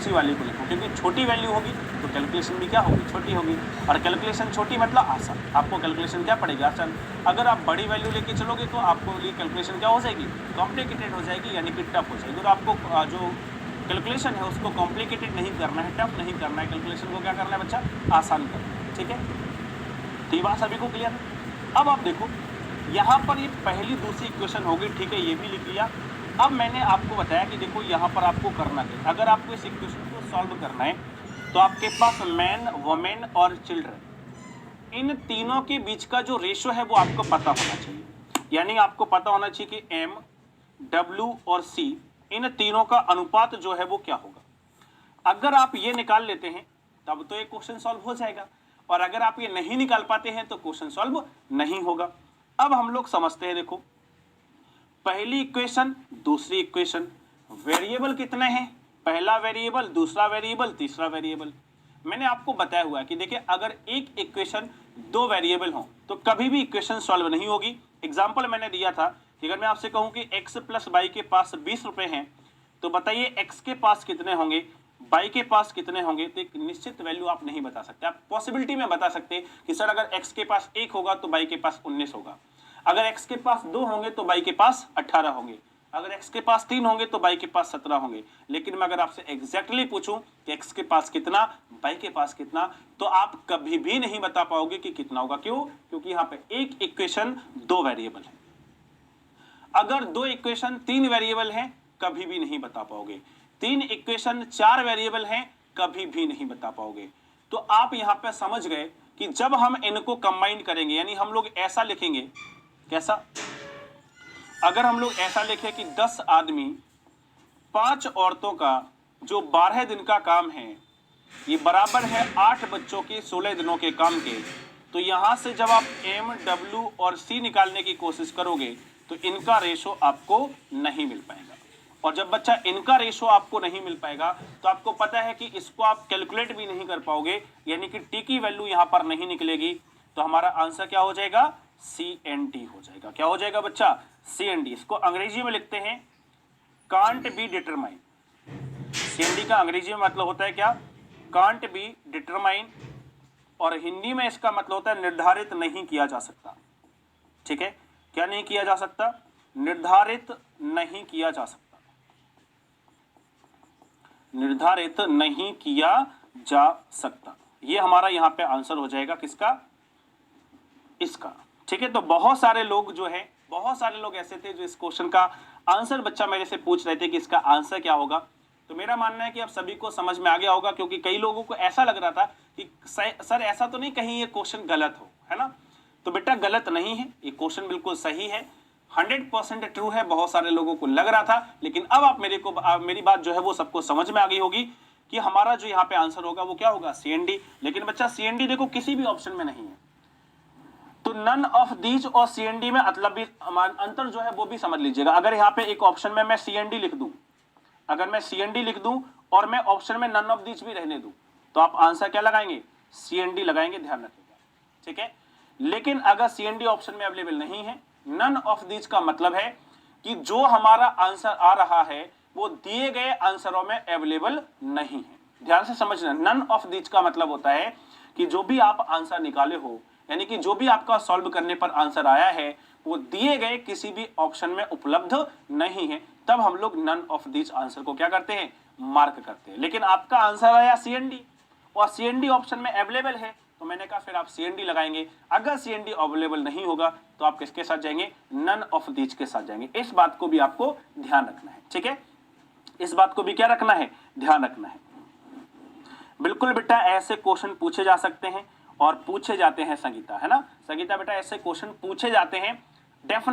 उसी वाले को लिखो, क्योंकि छोटी वैल्यू होगी तो कैलकुलेशन भी क्या होगी, छोटी होगी। और कैलकुलेशन छोटी मतलब आसान, आपको कैलकुलेशन क्या पड़ेगी, आसान। अगर आप बड़ी वैल्यू लेके चलोगे तो आपको लिए कैलकुलेशन क्या हो जाएगी, कॉम्प्लिकेटेड हो जाएगी, यानी कि टफ हो जाएगी। और आपको जो कैलकुलेशन है उसको कॉम्प्लिकेटेड नहीं करना है, टफ नहीं करना है, कैलकुलेशन को क्या करना है बच्चा, आसान करना है, ठीक है। तो ये बात सभी को क्लियर है। अब आप देखो यहाँ पर ये पहली दूसरी इक्वेशन होगी, ठीक है, ये भी लिख लिया। अब मैंने आपको बताया कि देखो यहाँ पर आपको करना है, अगर आपको इस इक्वेशन को सॉल्व करना है तो आपके पास मैन, वुमेन और चिल्ड्रन, इन तीनों के बीच का जो रेशो है वो आपको पता होना चाहिए। यानी आपको पता होना चाहिए कि एम, डब्ल्यू और सी, इन तीनों का अनुपात जो है वो क्या होगा। अगर आप ये निकाल लेते हैं तब तो ये क्वेश्चन सॉल्व हो जाएगा, और अगर आप ये नहीं निकाल पाते हैं तो क्वेश्चन सॉल्व नहीं होगा। अब हम लोग समझते हैं, देखो पहली इक्वेशन, दूसरी इक्वेशन, वेरिएबल कितने हैं, पहला वेरिएबल, दूसरा वेरिएबल, तीसरा वेरिएबल। मैंने आपको बताया हुआ है कि देखिए अगर एक इक्वेशन दो वेरिएबल हो तो कभी भी इक्वेशन सॉल्व नहीं होगी। एग्जांपल मैंने दिया था कि अगर मैं आपसे कहूं कि x प्लस वाई के पास 20 रुपए हैं तो बताइए x के पास कितने होंगे, y के पास कितने होंगे। तो एक निश्चित वैल्यू आप नहीं बता सकते, आप पॉसिबिलिटी में बता सकते कि सर अगर x के पास 1 होगा तो y के पास 19 होगा, अगर x के पास 2 होंगे तो y के पास 18 होंगे, अगर x के पास 3 होंगे तो y के पास 17 होंगे। लेकिन मैं अगर आपसे एग्जैक्टली पूछूं कि x के पास कितना, y के पास कितना, तो आप कभी भी नहीं बता पाओगे कि कितना होगा। क्यों? क्योंकि यहाँ पे एक इक्वेशन दो वेरिएबल है। अगर दो इक्वेशन तीन वेरिएबल हैं कभी भी नहीं बता पाओगे, तीन इक्वेशन चार वेरिएबल हैं कभी भी नहीं बता पाओगे। तो आप यहाँ पे समझ गए कि जब हम इनको कंबाइन करेंगे, यानी हम लोग ऐसा लिखेंगे, कैसा, अगर हम लोग ऐसा लिखें कि 10 आदमी 5 औरतों का जो 12 दिन का काम है ये बराबर है 8 बच्चों के 16 दिनों के काम के, तो यहां से जब आप एम, डब्ल्यू और सी निकालने की कोशिश करोगे तो इनका रेशो आपको नहीं मिल पाएगा। और जब बच्चा इनका रेशो आपको नहीं मिल पाएगा तो आपको पता है कि इसको आप कैलकुलेट भी नहीं कर पाओगे, यानी कि टी की वैल्यू यहां पर नहीं निकलेगी। तो हमारा आंसर क्या हो जाएगा, CND हो जाएगा। क्या हो जाएगा बच्चा, CND। इसको अंग्रेजी में लिखते हैं कांट बी डिटरमाइन। CND का अंग्रेजी में मतलब होता है क्या, कांट बी डिटरमाइन, और हिंदी में इसका मतलब होता है निर्धारित नहीं किया जा सकता। ठीक है, क्या नहीं किया जा सकता, निर्धारित नहीं किया जा सकता, निर्धारित नहीं किया जा सकता। ये हमारा यहां पे आंसर हो जाएगा किसका, इसका। ठीक है, तो बहुत सारे लोग जो है, बहुत सारे लोग ऐसे थे जो इस क्वेश्चन का आंसर बच्चा मेरे से पूछ रहे थे कि इसका आंसर क्या होगा। तो मेरा मानना है कि आप सभी को समझ में आ गया होगा, क्योंकि कई लोगों को ऐसा लग रहा था कि सर ऐसा तो नहीं कहीं ये क्वेश्चन गलत हो, है ना। तो बेटा गलत नहीं है, ये क्वेश्चन बिल्कुल सही है, 100% ट्रू है। बहुत सारे लोगों को लग रहा था, लेकिन अब आप मेरी बात जो है वो सबको समझ में आ गई होगी कि हमारा जो यहाँ पे आंसर होगा वो क्या होगा, CND। लेकिन बच्चा CND देखो किसी भी ऑप्शन में नहीं है, तो नन ऑफ दीज और CND में मतलब भी अंतर जो है वो भी समझ लीजिएगा। अगर यहाँ पे एक ऑप्शन में मैं CND लिख दूं, अगर मैं CND लिख दूं और मैं ऑप्शन में नन ऑफ दीज भी रहने दूं, तो आप आंसर क्या लगाएंगे, CND लगाएंगे, ध्यान रखिएगा। ठीक है, लेकिन अगर CND ऑप्शन में अवेलेबल नहीं है, नन ऑफ दीज का मतलब है कि जो हमारा आंसर आ रहा है वो दिए गए आंसरों में अवेलेबल नहीं है। ध्यान से समझना, नन ऑफ दीज का मतलब होता है कि जो भी आप आंसर निकाले हो, यानी कि जो भी आपका सॉल्व करने पर आंसर आया है वो दिए गए किसी भी ऑप्शन में उपलब्ध नहीं है, तब हम लोग नन ऑफ दीज आंसर को क्या करते हैं, मार्क करते हैं। लेकिन आपका आंसर आया CND और CND ऑप्शन में अवेलेबल है, तो मैंने कहा फिर आप CND लगाएंगे। अगर CND अवेलेबल नहीं होगा तो आप किसके साथ जाएंगे, नन ऑफ दीज के साथ जाएंगे। इस बात को भी आपको ध्यान रखना है। ठीक है, इस बात को भी क्या रखना है, ध्यान रखना है। बिल्कुल बेटा ऐसे क्वेश्चन पूछे जा सकते हैं और पूछे जाते हैं संगीता, है ना। संगीता बेटा ऐसे क्वेश्चन पूछे जाते हैं डेफिनेटली।